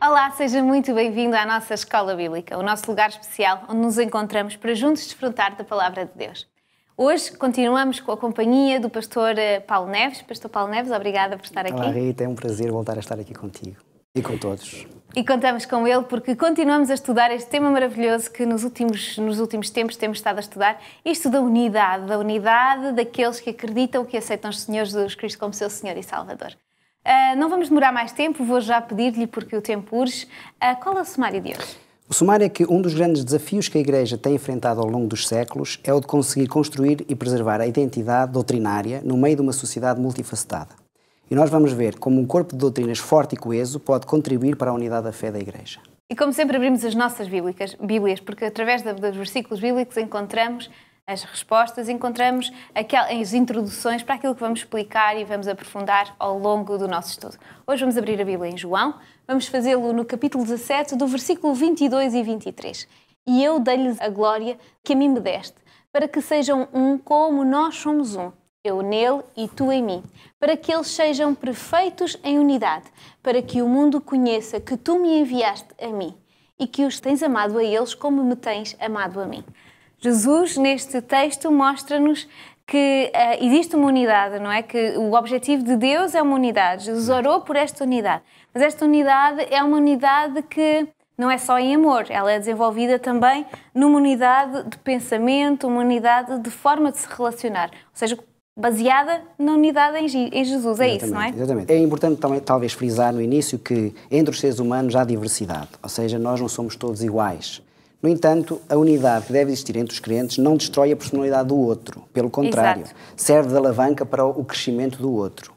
Olá, seja muito bem-vindo à nossa Escola Bíblica, o nosso lugar especial onde nos encontramos para juntos desfrutar da Palavra de Deus. Hoje continuamos com a companhia do pastor Paulo Neves. Pastor Paulo Neves, obrigada por estar aqui. Olá Rita, é um prazer voltar a estar aqui contigo e com todos. E contamos com ele porque continuamos a estudar este tema maravilhoso que nos últimos tempos temos estado a estudar, isto da unidade daqueles que acreditam que aceitam o Senhor Jesus Cristo como seu Senhor e Salvador. Não vamos demorar mais tempo, vou já pedir-lhe, porque o tempo urge, qual é o sumário de hoje? O sumário é que um dos grandes desafios que a Igreja tem enfrentado ao longo dos séculos é o de conseguir construir e preservar a identidade doutrinária no meio de uma sociedade multifacetada. E nós vamos ver como um corpo de doutrinas forte e coeso pode contribuir para a unidade da fé da Igreja. E como sempre abrimos as nossas Bíblias, porque através dos versículos bíblicos encontramos as respostas, encontramos as introduções para aquilo que vamos explicar e vamos aprofundar ao longo do nosso estudo. Hoje vamos abrir a Bíblia em João, vamos fazê-lo no capítulo 17, do versículo 22 e 23. E eu dei-lhes a glória que a mim me deste, para que sejam um como nós somos um, eu nele e tu em mim, para que eles sejam perfeitos em unidade, para que o mundo conheça que tu me enviaste a mim e que os tens amado a eles como me tens amado a mim. Jesus, neste texto, mostra-nos que existe uma unidade, não é? Que o objetivo de Deus é uma unidade. Jesus orou por esta unidade. Mas esta unidade é uma unidade que não é só em amor. Ela é desenvolvida também numa unidade de pensamento, uma unidade de forma de se relacionar. Ou seja, baseada na unidade em Jesus. É isso, não é? Exatamente. É importante também, talvez, frisar no início que entre os seres humanos há diversidade. Ou seja, nós não somos todos iguais. No entanto, a unidade que deve existir entre os crentes não destrói a personalidade do outro. Pelo contrário, serve de alavanca para o crescimento do outro.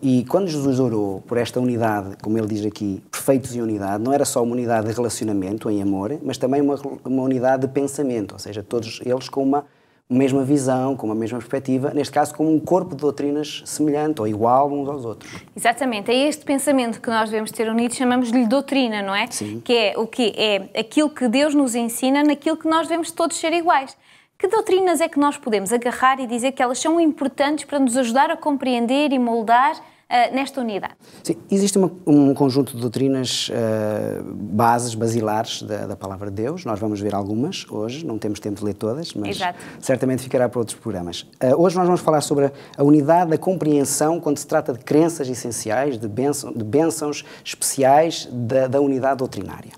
E quando Jesus orou por esta unidade, como ele diz aqui, perfeitos em unidade, não era só uma unidade de relacionamento, em amor, mas também uma unidade de pensamento, ou seja, todos eles com uma mesma visão, com uma mesma perspectiva, neste caso com um corpo de doutrinas semelhante ou igual uns aos outros. Exatamente, é este pensamento que nós devemos ter unido, chamamos-lhe doutrina, não é? Sim. Que é o quê? É aquilo que Deus nos ensina, naquilo que nós devemos todos ser iguais. Que doutrinas é que nós podemos agarrar e dizer que elas são importantes para nos ajudar a compreender e moldar nesta unidade? Sim, existe um conjunto de doutrinas basilares da Palavra de Deus. Nós vamos ver algumas hoje, não temos tempo de ler todas, mas certamente ficará para outros programas. Hoje nós vamos falar sobre a unidade da compreensão quando se trata de crenças essenciais, de bênçãos especiais da unidade doutrinária.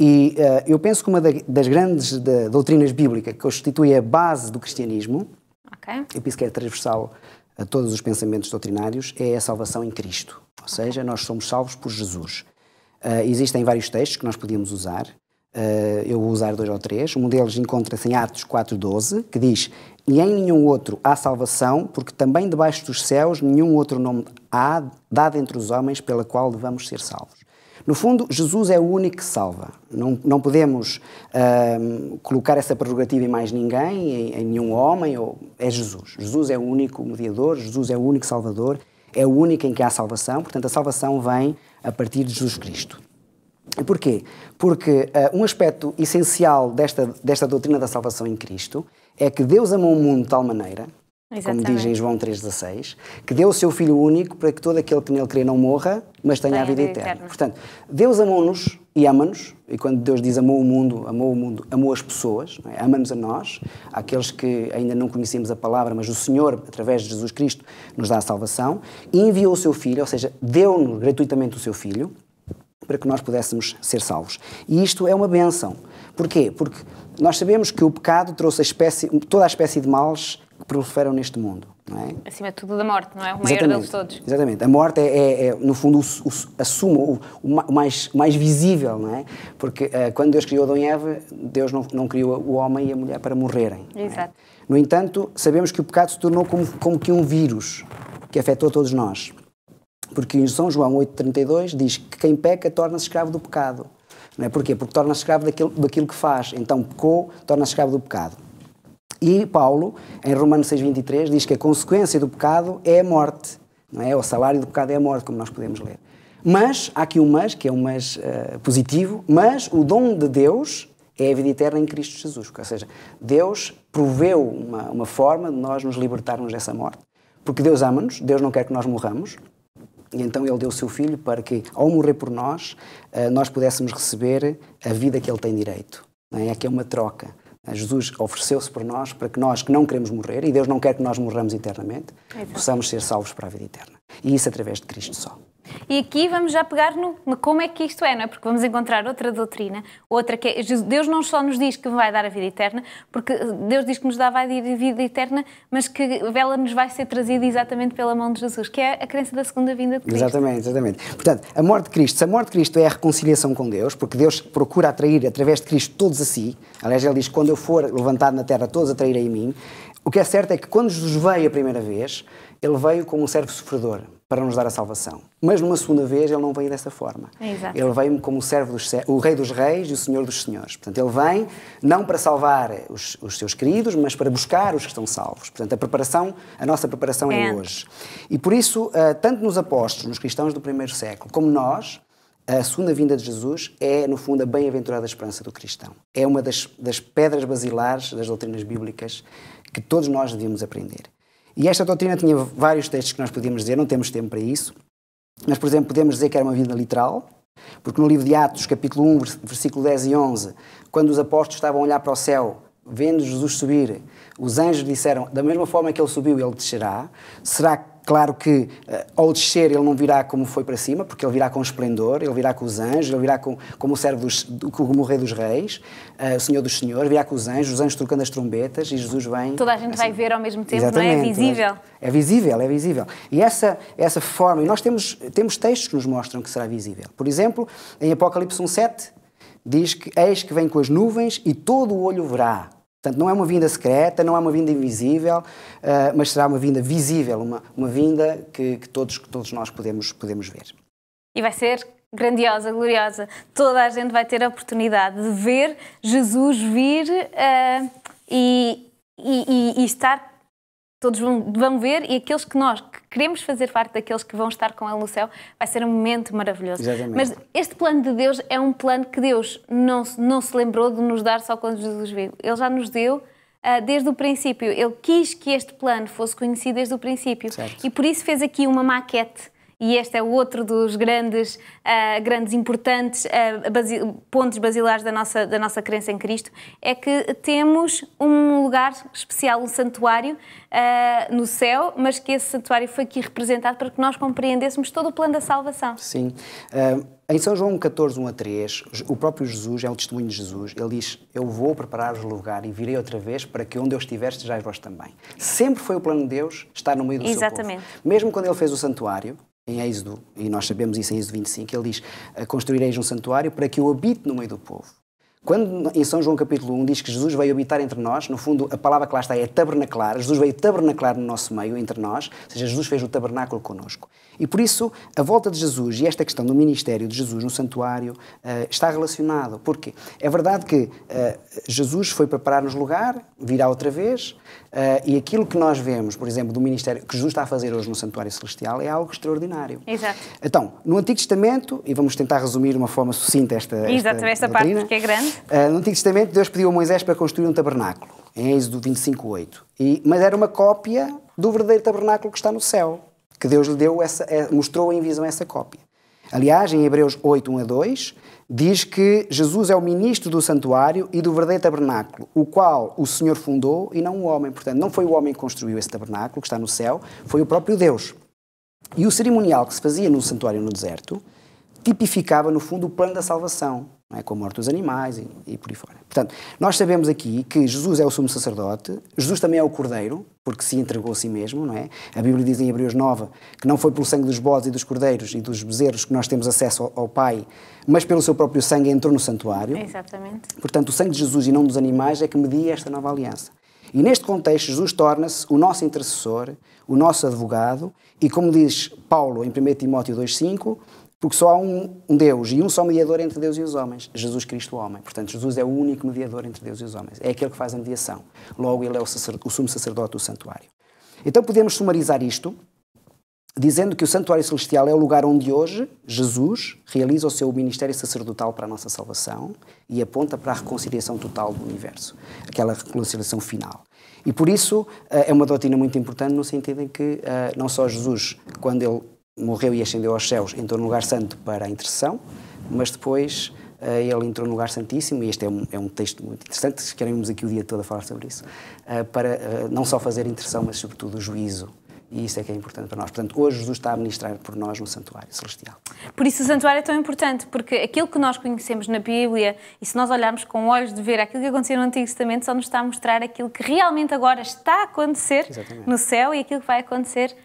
E eu penso que uma das grandes doutrinas bíblicas que constitui a base do cristianismo, eu penso que é transversal a todos os pensamentos doutrinários, é a salvação em Cristo. Ou seja, nós somos salvos por Jesus. Existem vários textos que nós podíamos usar. Eu vou usar 2 ou 3. Um deles encontra-se em Atos 4:12, que diz: "E em nenhum outro há salvação, porque também debaixo dos céus nenhum outro nome há dado entre os homens pela qual devamos ser salvos." No fundo, Jesus é o único que salva. Não podemos colocar essa prerrogativa em mais ninguém, em nenhum homem. É Jesus. Jesus é o único mediador, Jesus é o único salvador, é o único em que há salvação. Portanto, a salvação vem a partir de Jesus Cristo. E porquê? Porque um aspecto essencial desta doutrina da salvação em Cristo é que Deus amou o mundo de tal maneira, como diz em João 3,16, que deu o seu Filho único para que todo aquele que nele crê não morra, mas tenha a vida eterna. Portanto, Deus amou-nos e ama-nos, e quando Deus diz amou o mundo, amou as pessoas, não é? Ama-nos a nós, àqueles que ainda não conhecemos a palavra, mas o Senhor, através de Jesus Cristo, nos dá a salvação, e enviou o seu Filho, ou seja, deu-nos gratuitamente o seu Filho, para que nós pudéssemos ser salvos. E isto é uma bênção. Porquê? Porque nós sabemos que o pecado trouxe toda a espécie de males que proliferam neste mundo, não é? Acima de tudo da morte, não é? O maior deles todos. Exatamente. A morte é no fundo, a suma, o mais visível, não é? Porque quando Deus criou Adão e Eva, Deus não criou o homem e a mulher para morrerem. Exato. No entanto, sabemos que o pecado se tornou como que um vírus que afetou todos nós. Porque em São João 8,32 diz que quem peca torna-se escravo do pecado. Não é? Porquê? Porque torna-se escravo daquilo que faz. Então pecou, torna-se escravo do pecado. E Paulo, em Romanos 6,23, diz que a consequência do pecado é a morte. Não é? O salário do pecado é a morte, como nós podemos ler. Mas, há aqui um mas, que é um mas positivo, mas o dom de Deus é a vida eterna em Cristo Jesus. Ou seja, Deus proveu uma forma de nós nos libertarmos dessa morte. Porque Deus ama-nos, Deus não quer que nós morramos, e então Ele deu o seu Filho para que, ao morrer por nós, nós pudéssemos receber a vida que Ele tem direito. Não é? Aqui é uma troca. Jesus ofereceu-se por nós para que nós, que não queremos morrer, e Deus não quer que nós morramos eternamente, possamos ser salvos para a vida eterna. E isso através de Cristo só. E aqui vamos já pegar no como é que isto é, não é? Porque vamos encontrar outra doutrina, outra que é, Deus não só nos diz que vai dar a vida eterna, porque Deus diz que nos dá a vida eterna, mas que ela nos vai ser trazida exatamente pela mão de Jesus, que é a crença da segunda vinda de Cristo. Exatamente. Portanto, a morte de Cristo, se a morte de Cristo é a reconciliação com Deus, porque Deus procura atrair através de Cristo todos a si, aliás, Ele diz que quando eu for levantado na terra, todos atraírei a mim. O que é certo é que quando Jesus veio a primeira vez, Ele veio como um servo sofredor para nos dar a salvação. Mas numa segunda vez Ele não veio dessa forma. Exato. Ele veio como o Rei dos Reis e o Senhor dos Senhores. Portanto, Ele vem não para salvar os seus queridos, mas para buscar os que estão salvos. Portanto, a nossa preparação é hoje. E por isso, tanto nos apóstolos, nos cristãos do primeiro século, como nós, a segunda vinda de Jesus é, no fundo, a bem-aventurada esperança do cristão. É uma das pedras basilares das doutrinas bíblicas que todos nós devíamos aprender. E esta doutrina tinha vários textos que nós podíamos dizer, não temos tempo para isso, mas, por exemplo, podemos dizer que era uma vida literal, porque no livro de Atos, capítulo 1, versículo 10 e 11, quando os apóstolos estavam a olhar para o céu, vendo Jesus subir, os anjos disseram, da mesma forma que Ele subiu, Ele descerá. Será claro que, ao descer, Ele não virá como foi para cima, porque Ele virá com esplendor, Ele virá com os anjos, Ele virá como o Rei dos Reis, o Senhor dos Senhores, virá com os anjos trocando as trombetas, e Jesus vem... Toda a gente vai ver ao mesmo tempo, exatamente, não é? É visível. É visível. E essa forma... E nós temos textos que nos mostram que será visível. Por exemplo, em Apocalipse 1:7, diz que eis que vem com as nuvens e todo o olho verá. Portanto, não é uma vinda secreta, não é uma vinda invisível, mas será uma vinda visível, uma vinda que todos nós podemos ver. E vai ser grandiosa, gloriosa. Toda a gente vai ter a oportunidade de ver Jesus vir e estar... Todos vão ver, e aqueles que nós queremos fazer parte daqueles que vão estar com Ele no céu, vai ser um momento maravilhoso. Exatamente. Mas este plano de Deus é um plano que Deus não se lembrou de nos dar só quando Jesus veio. Ele já nos deu desde o princípio. Ele quis que este plano fosse conhecido desde o princípio. Certo. E por isso fez aqui uma maquete. E este é outro dos grandes importantes pontos basilares da nossa crença em Cristo, é que temos um lugar especial, um santuário no céu, mas que esse santuário foi aqui representado para que nós compreendêssemos todo o plano da salvação. Sim. Em São João 14, 1-3, o próprio Jesus, é o testemunho de Jesus, ele diz, eu vou preparar-vos lugar e virei outra vez para que onde eu estiver estejais vós também. Sempre foi o plano de Deus estar no meio do seu povo. Mesmo quando ele fez o santuário, em Êxodo, e nós sabemos isso em Êxodo 25, ele diz, construireis um santuário para que eu habite no meio do povo. Quando em São João capítulo 1 diz que Jesus veio habitar entre nós, no fundo a palavra que lá está é tabernacular, Jesus veio tabernacular no nosso meio, entre nós, ou seja, Jesus fez o tabernáculo connosco. E por isso, a volta de Jesus e esta questão do ministério de Jesus no santuário está relacionado. Porque é verdade que Jesus foi preparar-nos lugar, virá outra vez, e aquilo que nós vemos, por exemplo, do ministério que Jesus está a fazer hoje no santuário celestial é algo extraordinário. Exato. Então, no Antigo Testamento, e vamos tentar resumir de uma forma sucinta esta parte, porque é grande. No Antigo Testamento, Deus pediu a Moisés para construir um tabernáculo, em Êxodo 25:8. Mas era uma cópia do verdadeiro tabernáculo que está no céu, que Deus lhe deu mostrou em visão essa cópia. Aliás, em Hebreus 8:1-2, diz que Jesus é o ministro do santuário e do verdadeiro tabernáculo, o qual o Senhor fundou e não o homem. Portanto, não foi o homem que construiu esse tabernáculo que está no céu, foi o próprio Deus. E o cerimonial que se fazia no santuário no deserto tipificava, no fundo, o plano da salvação, não é? Com a morte dos animais e por aí fora. Portanto, nós sabemos aqui que Jesus é o sumo sacerdote, Jesus também é o cordeiro, porque se entregou a si mesmo, não é? A Bíblia diz em Hebreus 9 que não foi pelo sangue dos bodes e dos cordeiros e dos bezerros que nós temos acesso ao Pai, mas pelo seu próprio sangue entrou no santuário. Exatamente. Portanto, o sangue de Jesus e não dos animais é que media esta nova aliança. E neste contexto, Jesus torna-se o nosso intercessor, o nosso advogado, e como diz Paulo em 1 Timóteo 2:5, porque só há um Deus e um só mediador entre Deus e os homens, Jesus Cristo o homem. Portanto, Jesus é o único mediador entre Deus e os homens. É aquele que faz a mediação. Logo, ele é o sumo sacerdote do santuário. Então, podemos sumarizar isto dizendo que o santuário celestial é o lugar onde hoje Jesus realiza o seu ministério sacerdotal para a nossa salvação e aponta para a reconciliação total do universo, aquela reconciliação final. E por isso é uma doutrina muito importante no sentido em que não só Jesus, quando ele morreu e ascendeu aos céus, entrou no lugar santo para a intercessão, mas depois ele entrou no lugar santíssimo, e este é um texto muito interessante, queremos aqui o dia todo a falar sobre isso, para não só fazer intercessão, mas sobretudo o juízo. E isso é que é importante para nós. Portanto, hoje Jesus está a ministrar por nós no santuário celestial. Por isso o santuário é tão importante, porque aquilo que nós conhecemos na Bíblia, e se nós olharmos com olhos de ver aquilo que aconteceu no Antigo Testamento, só nos está a mostrar aquilo que realmente agora está a acontecer no céu e aquilo que vai acontecer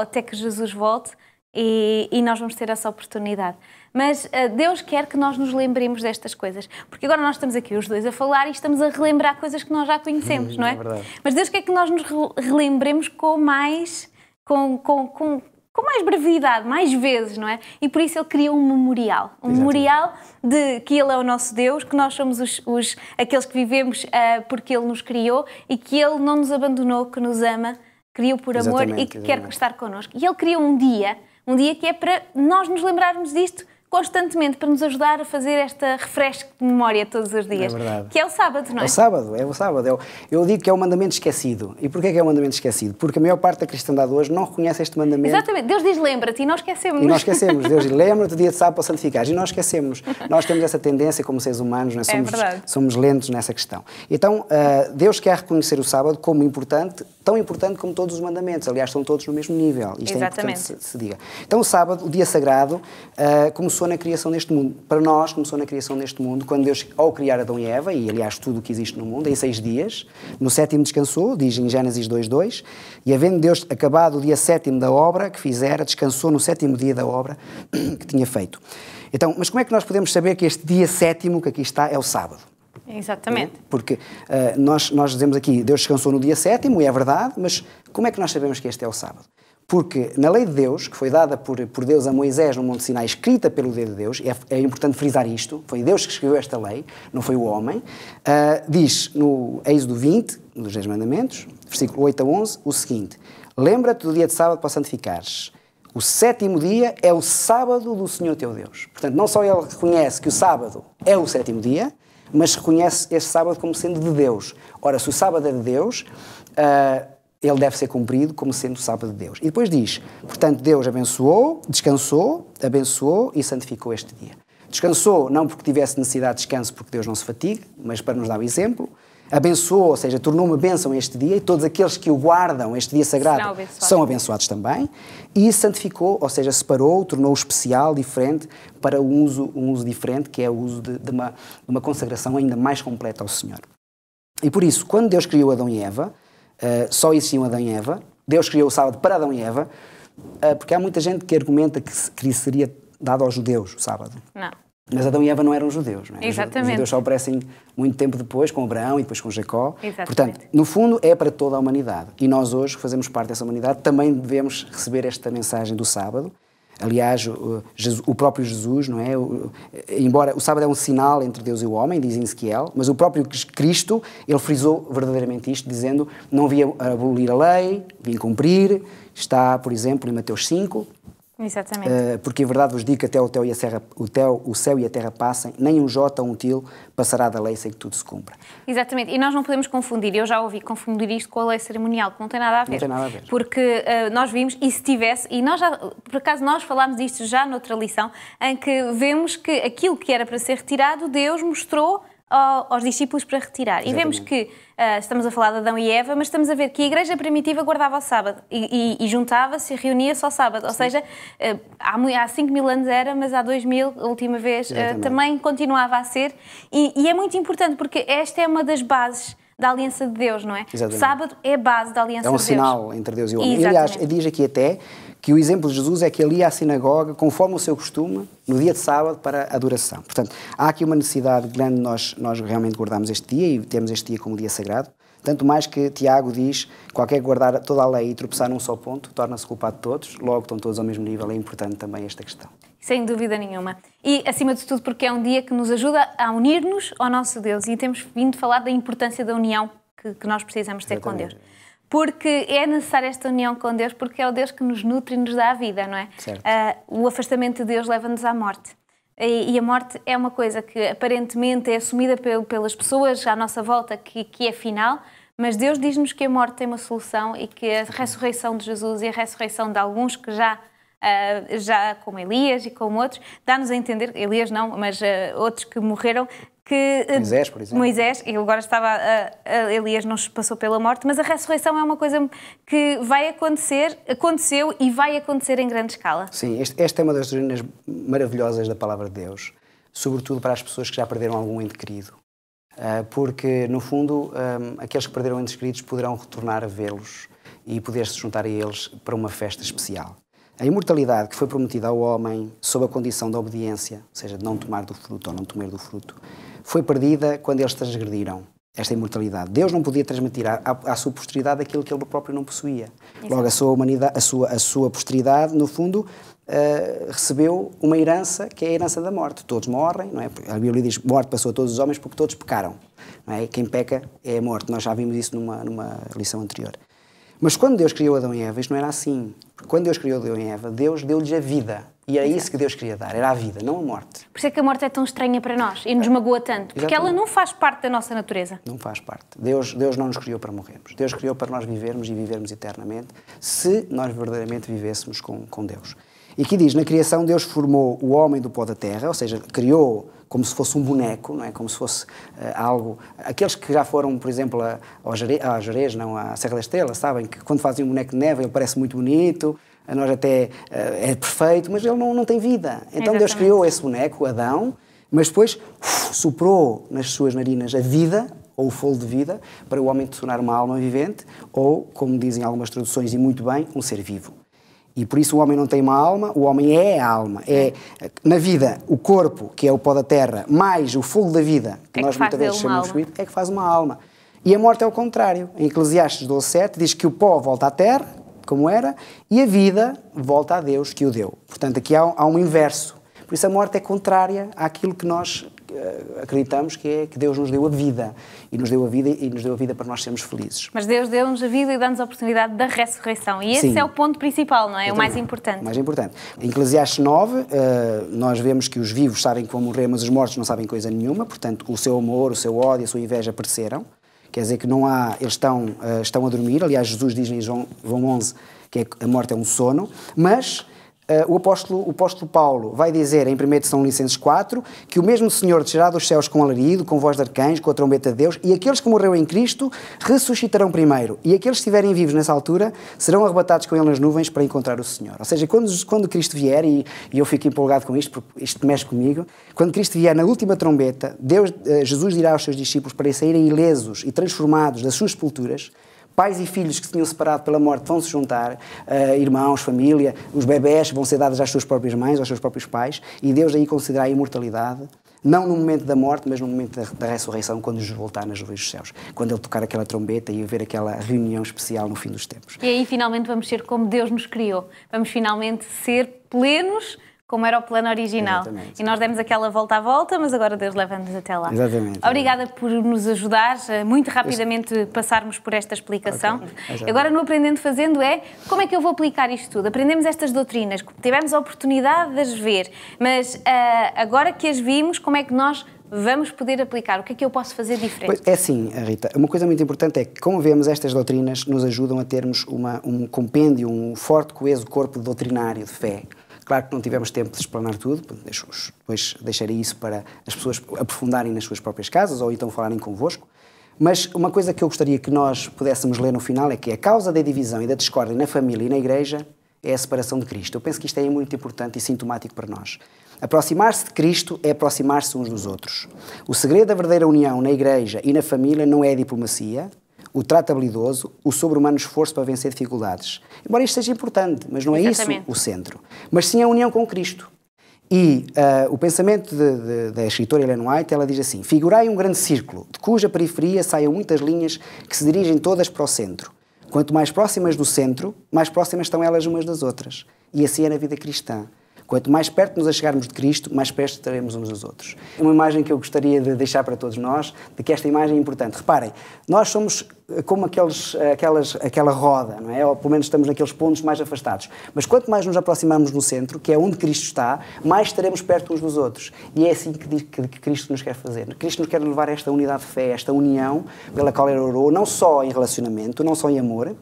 até que Jesus volte, e nós vamos ter essa oportunidade. Mas Deus quer que nós nos lembremos destas coisas, porque agora nós estamos aqui os dois a falar e estamos a relembrar coisas que nós já conhecemos, não é? É verdade. Mas Deus quer que nós nos relembremos com mais brevidade, mais vezes, não é? E por isso Ele criou um memorial. Memorial de que Ele é o nosso Deus, que nós somos aqueles que vivemos porque Ele nos criou e que Ele não nos abandonou, que nos ama, criou por amor e que quer estar connosco. E Ele criou um dia que é para nós nos lembrarmos disto constantemente, para nos ajudar a fazer esta refresco de memória todos os dias, que é o sábado, não é? É o sábado. Eu digo que é o mandamento esquecido. E porquê que é o mandamento esquecido? Porque a maior parte da cristandade hoje não reconhece este mandamento. Exatamente. Deus diz lembra-te e nós esquecemos. Deus diz lembra-te o dia de sábado para santificar. E nós esquecemos. Nós temos essa tendência como seres humanos, não é? Somos lentos nessa questão. Então, Deus quer reconhecer o sábado como importante, tão importante como todos os mandamentos. Aliás, estão todos no mesmo nível. Isto é importante se diga. Então, o sábado, o dia sagrado, começou na criação deste mundo. Para nós, começou na criação deste mundo, quando Deus, ao criar Adão e Eva, e aliás tudo o que existe no mundo, em 6 dias, no 7º descansou, diz em Gênesis 2:2, e havendo Deus acabado o dia 7º da obra que fizera, descansou no 7º dia da obra que tinha feito. Então, mas como é que nós podemos saber que este dia 7º que aqui está é o sábado? Exatamente. Porque nós dizemos aqui, Deus descansou no dia 7º, e é verdade, mas como é que nós sabemos que este é o sábado? Porque na lei de Deus, que foi dada por Deus a Moisés no Monte Sinai, escrita pelo dedo de Deus, é importante frisar isto, foi Deus que escreveu esta lei, não foi o homem, diz no Êxodo 20, dos 10 mandamentos, versículo 8 a 11, o seguinte: lembra-te do dia de sábado para santificares. O 7º dia é o sábado do Senhor teu Deus. Portanto, não só ele reconhece que o sábado é o 7º dia, mas reconhece este sábado como sendo de Deus. Ora, se o sábado é de Deus, ele deve ser cumprido como sendo o sábado de Deus. E depois diz, portanto, Deus descansou e santificou este dia. Descansou não porque tivesse necessidade de descanso, porque Deus não se fatiga, mas para nos dar o exemplo. Abençoou, ou seja, tornou uma bênção este dia, e todos aqueles que o guardam, este dia sagrado, são abençoados também. E santificou, ou seja, separou, tornou-o especial, diferente, para um uso diferente, que é o uso de uma consagração ainda mais completa ao Senhor. E por isso, quando Deus criou Adão e Eva, só existiam Adão e Eva, Deus criou o sábado para Adão e Eva, porque há muita gente que argumenta que seria dado aos judeus o sábado. Não. Mas Adão e Eva não eram judeus, não é? Exatamente. Os judeus só aparecem muito tempo depois, com Abraão e depois com Jacó. Exatamente. Portanto, no fundo, é para toda a humanidade. E nós hoje, que fazemos parte dessa humanidade, também devemos receber esta mensagem do sábado. Aliás, o próprio Jesus, não é? Embora o sábado é um sinal entre Deus e o homem, diz em Ezequiel, mas o próprio Cristo, ele frisou verdadeiramente isto, dizendo: não vim abolir a lei, vim cumprir. Está, por exemplo, em Mateus 5. Exatamente. Porque em verdade vos digo que até o céu e a terra passem, nem um jota ou um til passará da lei sem que tudo se cumpra. Exatamente, e nós não podemos confundir, eu já ouvi confundir isto com a lei cerimonial, que não tem nada a ver. Não tem nada a ver. Porque nós vimos, e se tivesse, e nós já, por acaso nós falámos disto já noutra lição, em que vemos que aquilo que era para ser retirado, Deus mostrou aos discípulos para retirar. Exatamente. E vemos que estamos a falar de Adão e Eva, mas estamos a ver que a Igreja primitiva guardava o sábado e juntava-se e reunia-se ao sábado. Ou seja, há 5.000 anos era, mas há 2.000, a última vez, também continuava a ser. E é muito importante, porque esta é uma das bases da aliança de Deus, não é? Exatamente. Sábado é a base da aliança de Deus. É um sinal entre Deus e o homem. E, aliás, diz aqui até que o exemplo de Jesus é que ele ia à sinagoga, conforme o seu costume, no dia de sábado, para a adoração. Portanto, há aqui uma necessidade grande de nós realmente guardarmos este dia e temos este dia como dia sagrado. Tanto mais que Tiago diz: qualquer que guardar toda a lei e tropeçar num só ponto, torna-se culpado de todos, logo estão todos ao mesmo nível. É importante também esta questão. Sem dúvida nenhuma. E, acima de tudo, porque é um dia que nos ajuda a unir-nos ao nosso Deus. E temos vindo falar da importância da união que nós precisamos ter com Deus. Porque é necessária esta união com Deus, porque é o Deus que nos nutre e nos dá a vida, não é? O afastamento de Deus leva-nos à morte. E a morte é uma coisa que aparentemente é assumida pelas pessoas à nossa volta, que é final, mas Deus diz-nos que a morte tem uma solução e que a ressurreição de Jesus e a ressurreição de alguns que já já como Elias e como outros, dá-nos a entender, Elias não, mas outros que morreram, que Moisés, por exemplo. Moisés, e agora Elias não passou pela morte, mas a ressurreição é uma coisa que vai acontecer, aconteceu e vai acontecer em grande escala. Sim, esta é uma das doutrinas maravilhosas da palavra de Deus, sobretudo para as pessoas que já perderam algum ente querido. Porque, no fundo, aqueles que perderam entes queridos poderão retornar a vê-los e poder-se juntar a eles para uma festa especial. A imortalidade que foi prometida ao homem sob a condição da obediência, ou seja, de não tomar do fruto ou não comer do fruto, foi perdida quando eles transgrediram esta imortalidade. Deus não podia transmitir à sua posteridade aquilo que ele próprio não possuía. Exato. Logo, a sua humanidade, a sua posteridade, no fundo, recebeu uma herança que é a herança da morte. Todos morrem, não é? A Bíblia diz que morte passou a todos os homens porque todos pecaram. Não é? Quem peca é a morte. Nós já vimos isso numa lição anterior. Mas quando Deus criou Adão e Eva, isto não era assim. Porque quando Deus criou Adão e Eva, Deus deu-lhes a vida. E era isso que Deus queria dar, era a vida, não a morte. Por isso é que a morte é tão estranha para nós e nos magoa tanto. Porque ela não faz parte da nossa natureza. Não faz parte. Deus não nos criou para morrermos. Deus criou para nós vivermos e vivermos eternamente, se nós verdadeiramente vivêssemos com Deus. E aqui diz, na criação Deus formou o homem do pó da terra, ou seja, criou como se fosse um boneco, não é? Como se fosse algo... Aqueles que já foram, por exemplo, à Jerez, não, à Serra da Estrela, sabem que quando fazem um boneco de neve ele parece muito bonito, a nós até é perfeito, mas ele não tem vida. Então Exatamente. Deus criou esse boneco, Adão, mas depois soprou nas suas narinas a vida, ou o fôlego de vida, para o homem se tornar uma alma vivente, ou, como dizem algumas traduções, e muito bem, um ser vivo. E por isso o homem não tem uma alma, o homem é a alma. É, na vida, o corpo, que é o pó da terra, mais o fogo da vida, que nós muitas vezes chamamos de espírito, é que faz uma alma. E a morte é o contrário. Em Eclesiastes 12:7 diz que o pó volta à terra, como era, e a vida volta a Deus que o deu. Portanto, aqui há um inverso. Por isso a morte é contrária àquilo que nós acreditamos que é que Deus nos deu a vida. E nos deu a vida para nós sermos felizes. Mas Deus deu-nos a vida e dá-nos a oportunidade da ressurreição. E esse Sim. é o ponto principal, não é? O mais importante. O mais importante. Em Eclesiastes 9, nós vemos que os vivos sabem que vão morrer, mas os mortos não sabem coisa nenhuma. Portanto, o seu amor, o seu ódio, a sua inveja pereceram. Quer dizer que não há... Eles estão a dormir. Aliás, Jesus diz em João 11 que a morte é um sono. Mas... O apóstolo Paulo vai dizer em 1 Tessalonicenses 4 que o mesmo Senhor descerá dos céus com alarido, com voz de arcanjo, com a trombeta de Deus, e aqueles que morreram em Cristo ressuscitarão primeiro, e aqueles que estiverem vivos nessa altura serão arrebatados com ele nas nuvens para encontrar o Senhor. Ou seja, quando Cristo vier, e eu fico empolgado com isto, porque isto mexe comigo, quando Cristo vier na última trombeta, Jesus dirá aos seus discípulos para saírem ilesos e transformados das suas sepulturas. Pais e filhos que se tinham separado pela morte vão se juntar, irmãos, família, os bebés vão ser dados às suas próprias mães, aos seus próprios pais, e Deus aí considerará a imortalidade, não no momento da morte, mas no momento da ressurreição, quando Jesus voltar nas nuvens dos céus, quando Ele tocar aquela trombeta e haver aquela reunião especial no fim dos tempos. E aí finalmente vamos ser como Deus nos criou, vamos finalmente ser plenos, como era o plano original. Exatamente. E nós demos aquela volta à volta, mas agora Deus leva-nos até lá. Exatamente. Obrigada por nos ajudar, muito rapidamente passarmos por esta explicação. Okay. Agora, no Aprendendo Fazendo como é que eu vou aplicar isto tudo? Aprendemos estas doutrinas, tivemos a oportunidade de as ver, mas agora que as vimos, como é que nós vamos poder aplicar? O que é que eu posso fazer diferente? É assim, Rita, uma coisa muito importante é que, como vemos, estas doutrinas nos ajudam a termos um compêndio, um forte, coeso corpo doutrinário de fé. Claro que não tivemos tempo de explanar tudo, depois deixarei isso para as pessoas aprofundarem nas suas próprias casas ou então falarem convosco. Mas uma coisa que eu gostaria que nós pudéssemos ler no final é que a causa da divisão e da discórdia na família e na igreja é a separação de Cristo. Eu penso que isto é muito importante e sintomático para nós. Aproximar-se de Cristo é aproximar-se uns dos outros. O segredo da verdadeira união na igreja e na família não é a diplomacia, o trato habilidoso, o sobre-humano esforço para vencer dificuldades. Embora isto seja importante, mas não é Exatamente. Isso o centro. Mas sim a união com Cristo. E o pensamento da escritora Ellen White, ela diz assim: figurai um grande círculo, de cuja periferia saiam muitas linhas que se dirigem todas para o centro. Quanto mais próximas do centro, mais próximas estão elas umas das outras. E assim é na vida cristã. Quanto mais perto nos achegarmos de Cristo, mais perto estaremos uns dos outros. É uma imagem que eu gostaria de deixar para todos nós, de que esta imagem é importante. Reparem, nós somos como aquela roda, não é? Ou pelo menos estamos naqueles pontos mais afastados. Mas quanto mais nos aproximarmos no centro, que é onde Cristo está, mais estaremos perto uns dos outros. E é assim que Cristo nos quer fazer. Cristo nos quer levar a esta unidade de fé, esta união pela qual Ele orou, não só em relacionamento, não só em amor,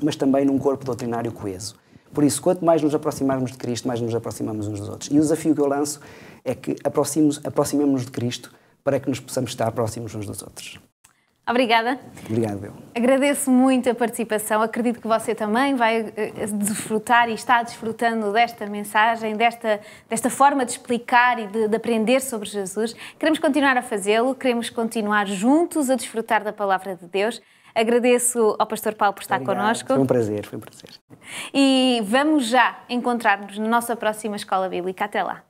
mas também num corpo doutrinário coeso. Por isso, quanto mais nos aproximarmos de Cristo, mais nos aproximamos uns dos outros. E o desafio que eu lanço é que aproximemos-nos de Cristo para que nos possamos estar próximos uns dos outros. Obrigada. Obrigado, Bel. Agradeço muito a participação. Acredito que você também vai desfrutar e está desfrutando desta mensagem, desta forma de explicar e de aprender sobre Jesus. Queremos continuar a fazê-lo, queremos continuar juntos a desfrutar da Palavra de Deus. Agradeço ao Pastor Paulo por estar connosco. Foi um prazer, foi um prazer. E vamos já encontrar-nos na nossa próxima Escola Bíblica. Até lá.